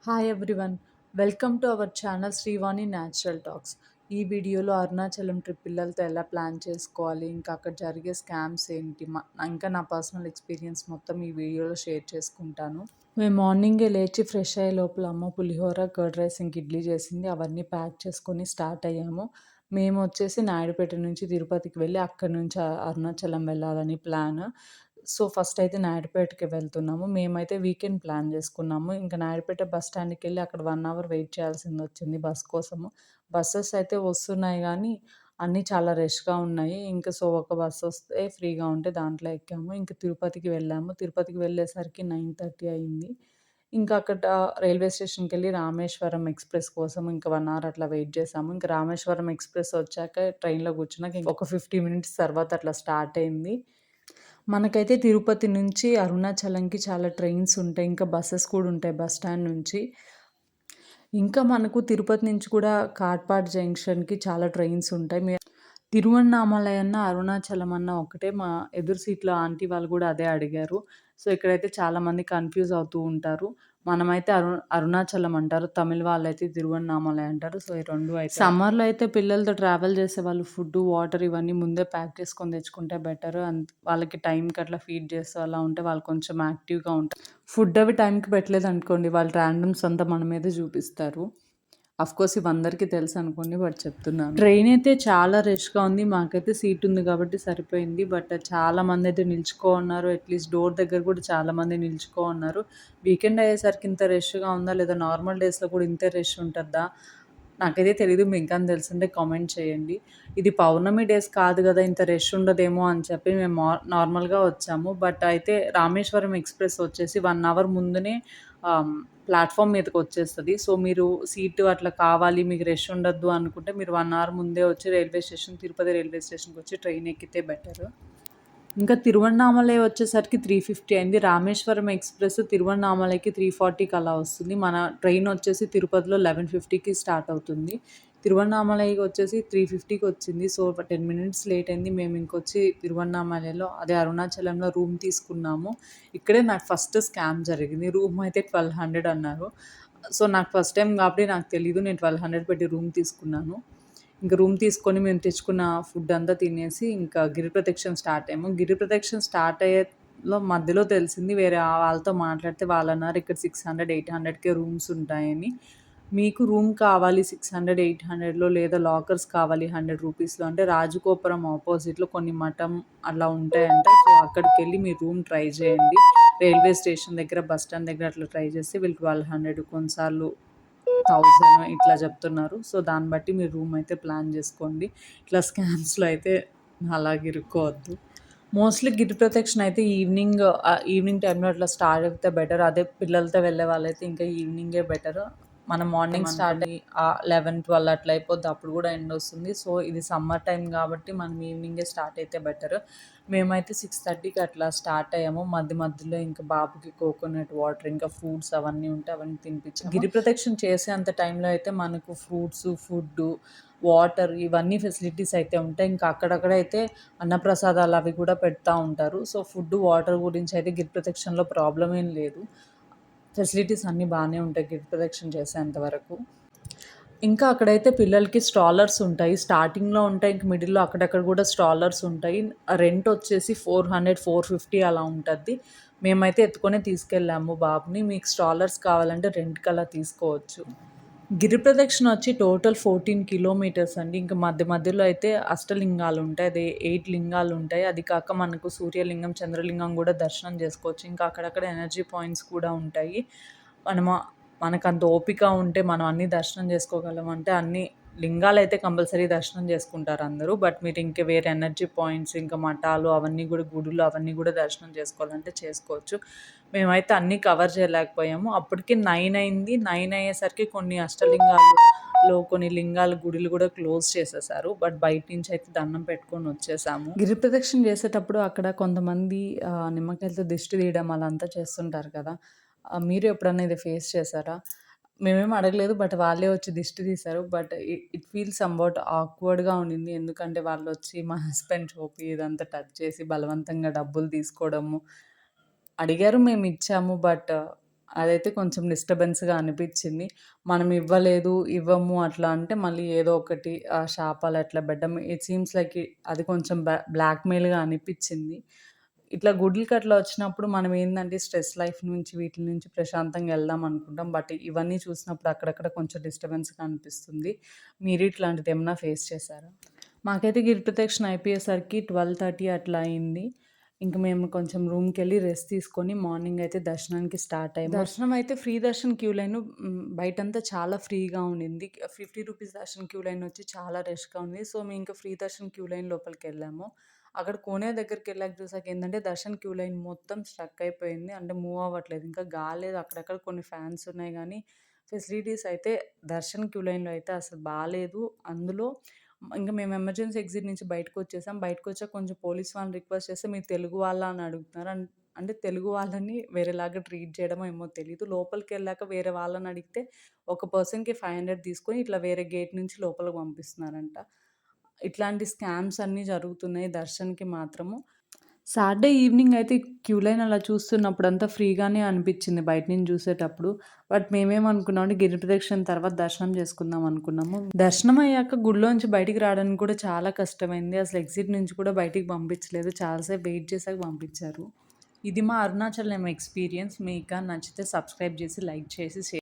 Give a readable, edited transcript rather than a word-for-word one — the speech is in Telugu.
Hi everyone. Welcome to our channel Srivani natural talks. ఈ వీడియోలో అరుణాచలం ట్రిప్ పిల్లలతో ఎలా ప్లాన్ చేసుకోవాలి, ఇంకా అక్కడ జరిగే స్కామ్స్ ఏంటి, ఇంకా నా పర్సనల్ ఎక్స్పీరియన్స్ మొత్తం ఈ వీడియోలో షేర్ చేసుకుంటాను. మేము మార్నింగే లేచి ఫ్రెష్ అయ్యే లోపల అమ్మ పులిహోర, కర్డ్ రైస్, ఇంక ఇడ్లీ చేసింది. అవన్నీ ప్యాక్ చేసుకొని స్టార్ట్ అయ్యాము. మేము వచ్చేసి నాయుడుపేట నుంచి తిరుపతికి వెళ్ళి అక్కడి నుంచి అరుణాచలం వెళ్ళాలని ప్లాన్. సో ఫస్ట్ అయితే నాయుడుపేటకి వెళ్తున్నాము. మేమైతే వీకెండ్ ప్లాన్ చేసుకున్నాము. ఇంకా నాయుడుపేట బస్ స్టాండ్‌కి వెళ్ళి అక్కడ 1 అవర్ వెయిట్ చేయాల్సింది వచ్చింది బస్ కోసము. బసెస్ అయితే వస్తున్నాయి కానీ అన్నీ చాలా రష్‌గా ఉన్నాయి. ఇంకా సో ఒక బస్ వస్తే ఫ్రీగా ఉంటే దాంట్లో ఎక్కాము. ఇంక తిరుపతికి వెళ్ళాము. తిరుపతికి వెళ్ళేసరికి 9:30 అయింది. ఇంకా అక్కడ రైల్వే స్టేషన్‌కెళ్ళి రామేశ్వరం ఎక్స్‌ప్రెస్ కోసం ఇంకా 1 అవర్ అట్లా వెయిట్ చేసాము. ఇంకా రామేశ్వరం ఎక్స్‌ప్రెస్ వచ్చాక ట్రైన్‌లో కూర్చున్నాక ఒక 50 మినిట్స్ తర్వాత అట్లా స్టార్ట్ అయింది. మనకైతే తిరుపతి నుంచి అరుణాచలంకి చాలా ట్రైన్స్ ఉంటాయి. ఇంకా బసెస్ కూడా ఉంటాయి బస్ స్టాండ్ నుంచి. ఇంకా మనకు తిరుపతి నుంచి కూడా కాట్‌పాడ్ జంక్షన్‌కి చాలా ట్రైన్స్ ఉంటాయి. తిరువన్నామలై అన్న, అరుణాచలం అన్న ఒకటే. మా ఎదురు సీట్‌లో ఆంటీ వాళ్ళు గూడా అదే అడిగారు. సో, ఇక్కడైతే చాలామంది కన్‌ఫ్యూజ్ అవుతూ ఉంటారు. మనమైతే అరుణాచలం అంటారు. తమిళ్ వాళ్ళైతే తిరువన్నామలై అంటారు. సో, ఈ 2 అయితే సమ్మర్‌లో అయితే పిల్లలతో ట్రావెల్ చేసేవాళ్ళు ఫుడ్డు, వాటర్ ఇవన్నీ ముందే ప్యాక్ చేసుకొని తెచ్చుకుంటే బెటర్. వాళ్ళకి టైంకి అట్లా ఫీడ్ చేస్తూ అలా ఉంటే వాళ్ళు కొంచెం యాక్టివ్‌గా ఉంటారు. ఫుడ్ అవి టైంకి పెట్టలేదనుకోండి, వాళ్ళు ర్యాండమ్స్ అంతా మన మీదే చూపిస్తారు. అఫ్‌కోర్స్ ఇవందరికీ తెలుసనుకోండి, బట్ చెప్తున్నాను. ట్రైన్ అయితే చాలా రష్‌గా ఉంది. మాకైతే సీట్ ఉంది కాబట్టి సరిపోయింది. బట్ చాలామందయితే నిల్చుకో ఉన్నారు. అట్‌లీస్ట్ డోర్ దగ్గర కూడా చాలామంది నిల్చుకో ఉన్నారు. వీకెండ్ అయ్యేసరికి ఇంత రష్‌గా ఉందా? లేదా నార్మల్ డేస్‌లో కూడా ఇంతే రష్ ఉంటద్దా? నాకైతే తెలీదు. మీకేమైనా తెలిసుంటే కామెంట్ చేయండి. ఇది పౌర్ణమి డేస్ కాదు గదా! ఇంత రష్ ఉండదేమో అని చెప్పి మేము నార్మల్‌గా వచ్చాము. బట్ అయితే రామేశ్వరం ఎక్స్‌ప్రెస్ వచ్చేసి 1 అవర్ ముందునే ఆహ్, ప్లాట్‌ఫామ్ మీదకొచ్చేస్తది. సో, మీరు సీటు అట్లా కావాలి, మీకు రష్ ఉండొద్దు అనుకుంటే మీరు 1 అవర్ ముందే వచ్చి తిరుపతి రైల్వే స్టేషన్‌కొచ్చి ట్రైన్ ఎక్కితే బెటరు. ఇంకా తిరువన్నామలై వచ్చేసరికి 3:50 అయింది. రామేశ్వరం ఎక్స్‌ప్రెస్ తిరువన్నామలైకి 3:40కి అలా వస్తుంది. మన ట్రైన్ వచ్చేసి తిరుపతిలో 11:50కి స్టార్ట్ అవుతుంది. తిరువన్నామలైకి వచ్చేసి 3:50కి వచ్చింది. సో, 10 మినిట్స్ లేట్ అయింది. మేము ఇంకొచ్చి తిరువన్నామలైలో అదే అరుణాచలంలో రూమ్ తీసుకున్నాము. ఇక్కడే నాకు ఫస్ట్ స్కామ్ జరిగింది. రూమ్ అయితే 1200 అన్నారు. సో, నాకు ఫస్ట్ టైమ్ కాబట్టి నాకు తెలీదు. నేను 1200 పెట్టి రూమ్ తీసుకున్నాను. ఇంక రూమ్ తీసుకొని మేము తెచ్చుకున్న ఫుడ్ అంతా తినేసి ఇంకా గిరి ప్రదక్షిణ స్టార్ట్ అయ్యాము. గిరి ప్రదక్షిణ స్టార్ట్ అయ్యేలో మధ్యలో తెలిసింది, వేరే వాళ్ళతో మాట్లాడితే వాళ్ళన్నారు ఇక్కడ 600, 800కే రూమ్స్ ఉంటాయని. మీకు రూమ్ కావాలి 600, 800లో లేదా లాకర్స్ కావాలి 100 రూపీస్‌లో అంటే రాజగోపురం ఆపోజిట్‌లో కొన్ని మఠం అలా ఉంటాయంట. సో, అక్కడికెళ్ళి మీరు రూమ్ ట్రై చేయండి. రైల్వే స్టేషన్ దగ్గర, బస్ స్టాండ్ దగ్గర అట్లా ట్రై చేస్తే వీళ్ళు 1200 కొన్నిసార్లు 1000 ఇట్లా చెప్తున్నారు. సో, దాన్ని బట్టి మీరు రూమ్ అయితే ప్లాన్ జేసుకోండి. ఇట్లా స్కామ్స్‌లో అయితే అలాగ ఇరుక్కోవద్దు. మోస్ట్‌లీ గిరి ప్రదక్షిణ అయితే ఈవినింగ్ టైమ్‌లో అట్లా స్టార్ట్ అయితే బెటర్. అదే పిల్లలతో వెళ్ళే వాళ్ళైతే ఇంకా ఈవినింగే బెటర్. మనం మార్నింగ్ స్టార్ట్ అయ్యి 11, 12 అట్లా అయిపోద్ది. అప్పుడు గూడా ఎండొస్తుంది. సో, ఇది సమ్మర్ టైమ్ గాబట్టి మనం ఈవినింగే స్టార్ట్ అయితే బెటర్. మేమైతే 6:30కి అట్లా స్టార్ట్ అయ్యాము. మధ్యలో ఇంకా బాబుకి కోకోనట్ వాటర్, ఇంకా ఫ్రూట్స్ అవన్నీ ఉంటే అవన్నీ తినిపించాము. గిరి ప్రదక్షిణ చేసేంత టైంలో అయితే మనకు ఫ్రూట్స్, ఫుడ్డు, వాటర్ ఇవన్నీ ఫెసిలిటీస్ అయితే ఉంటాయి. ఇంకా అక్కడక్కడైతే అన్నప్రసాదాలు అవి కూడా పెడతా ఉంటారు. సో, ఫుడ్డు, వాటర్ గురించి అయితే గిరి ప్రదక్షిణలో ప్రాబ్లమ్ ఏం లేదు. ఫెసిలిటీస్ అన్నీ బానే ఉంటాయి గిరి ప్రదక్షిణ చేసేంత వరకు. ఇంకా అక్కడైతే పిల్లలకి స్ట్రాలర్స్ ఉంటాయి. స్టార్టింగ్‌లో ఉంటాయి. ఇంక మిడిల్‌లో అక్కడక్కడ గూడా స్ట్రాలర్స్ ఉంటాయి. రెంట్ వచ్చేసి 400, 450 అలా ఉంటద్ది. మేమైతే ఎత్తుకొనే తీసుకెళ్ళాము బాబుని. మీకు స్ట్రాలర్స్ కావాలంటే రెంట్‌కి అలా తీసుకోవచ్చు. గిరి ప్రదక్షిణ వచ్చి టోటల్ 14 కిలోమీటర్స్ అండి. ఇంక మధ్యలో అయితే అష్టలింగాలుంటాయి. అదే 8 లింగాలుంటాయి. అది కాక మనకు సూర్యలింగం, చంద్రలింగం గూడా దర్శనం జేసుకోవచ్చు. ఇంకా అక్కడక్కడ ఎనర్జీ పాయింట్స్ కూడా ఉంటాయి. మనము మనకంత ఓపిక ఉంటే మనం అన్నీ దర్శనం జేసుకోగలం అంటే అన్ని లింగాలైతే కంపల్సరీ దర్శనం జేసుకుంటారందరూ. బట్ మీరు ఇంక వేరే ఎనర్జీ పాయింట్స్, ఇంకా మఠాలు అవన్నీ గూడా, గుడులు అవన్నీ గూడా దర్శనం జేసుకోవాలంటే చేసుకోవచ్చు. మేమైతే అన్నీ కవర్ చేయలేకపోయాము. అప్పటికి 9 అయింది. 9 అయ్యేసరికి కొన్ని అష్టలింగాల్లో కొన్ని లింగాల గుడులు గూడా క్లోజ్ చేసేసారు. బట్ బయట నుంచయితే దండం పెట్టుకొని వచ్చేసాము. గిరి ప్రదక్షిణ చేసేటప్పుడు అక్కడ కొంతమంది నిమ్మకాయలతో దిష్టి తీయడం అలా అంతా చేస్తుంటారు కదా! మీరు ఎప్పుడన్నా ఇది ఫేస్ చేసారా? మేమేమి అడగలేదు. బట్ వాళ్ళే వచ్చి దిష్టి తీశారు. బట్ ఇట్ ఫీల్స్ సంవాట్ ఆక్వర్డ్‌గా ఉండింది. ఎందుకంటే వాళ్ళొచ్చి మా హస్బెండ్ టోపీ ఇదంతా టచ్ చేసి బలవంతంగా డబ్బులు తీసుకోవడము. అడిగారు, మేమిచ్చాము. బట్ అదైతే కొంచెం డిస్టర్బెన్స్‌గా అనిపిచ్చింది. మనం ఇవ్వలేదు, ఇవ్వము అట్లా అంటే మళ్ళీ ఏదో ఒకటి శాపాలు అట్లా పెట్టడం. ఇట్ సీమ్స్ లైక్ అది కొంచెం బ్లాక్‌మెయిల్‌గా అనిపిచ్చింది. ఇట్లా గుడులకి అట్లా వచ్చినప్పుడు మనం ఏందంటే స్ట్రెస్ లైఫ్ నుంచి వీటిల నుంచి ప్రశాంతంగా వెళ్దాం అనుకుంటాం. బట్ ఇవన్నీ చూసినప్పుడు అక్కడక్కడ కొంచెం డిస్టర్బెన్స్‌గా అనిపిస్తుంది. మీరు ఇట్లాంటిదేమన్నా ఫేస్ చేశారా? మాకైతే గిరి ప్రదక్షిణ అయిపోయేసరికి 12:30 అట్లా అయింది. ఇంక మేము కొంచెం రూమ్‌కెళ్ళి రెస్ట్ తీసుకొని మార్నింగ్ అయితే దర్శనానికి స్టార్ట్ అయ్యాము. దర్శనం అయితే ఫ్రీ దర్శన్ క్యూ లైను బయటంతా చాలా ఫ్రీగా ఉండింది. ₹50 దర్శన్ క్యూ లైన్ వచ్చి చాలా రష్‌గా ఉంది. సో, మేము ఇంకా ఫ్రీ దర్శన్ క్యూ లైన్ లోపలికెళ్ళాము. అక్కడ కోనే దగ్గరికెళ్ళాక చూసాక ఏందంటే దర్శన్ క్యూ లైన్ మొత్తం స్ట్రక్ అయిపోయింది. అంటే మూవ్ అవ్వట్లేదు. ఇంకా గాలేదు. అక్కడక్కడ కొన్ని ఫ్యాన్స్ ఉన్నాయి గానీ, ఫెసిలిటీస్ అయితే దర్శన్ క్యూ లైన్‌లో అయితే అసలు బాలేదు. అందులో ఇంక మేము ఎమర్జెన్సీ ఎగ్జిట్ నుంచి బయటకొచ్చేసాం. బయటకొచ్చాక కొంచెం పోలీస్ వాళ్ళని రిక్వెస్ట్ చేస్తే మీరు తెలుగు వాళ్ళా అని అడుగుతున్నారు. అంటే తెలుగు వాళ్ళని వేరేలాగా ట్రీట్ చేయడమో ఏమో తెలీదు. లోపలికెళ్ళాక వేరే వాళ్ళని అడిగితే ఒక పర్సన్‌కి 500 తీసుకొని ఇట్లా వేరే గేట్ నుంచి లోపలికి పంపిస్తున్నారంట. ఇట్లాంటి స్కామ్స్ అన్నీ జరుగుతున్నాయి దర్శన్‌కి మాత్రము. సాటర్‌డే ఈవినింగ్ అయితే క్యూ లైన్ అలా చూస్తున్నప్పుడంతా ఫ్రీగానే అనిపిచ్చింది బయట నుంచి చూసేటప్పుడు. బట్ మేమేమనుకున్నామంటే గిరి ప్రదక్షిణ తర్వాత దర్శనం చేసుకుందాం అనుకున్నాము. దర్శనం అయ్యాక గుడిలోంచి బయటికి రావడానికి కూడా చాలా కష్టమైంది. అసలు ఎగ్జిట్ నుంచి కూడా బయటికి పంపించలేదు. చాలా సేపు వెయిట్ చేసాక పంపించారు. ఇది మా అరుణాచలం ఎక్స్‌పీరియన్స్. మీకు గాని నచ్చితే సబ్స్క్రైబ్ చేసి, లైక్ చేసి, షేర్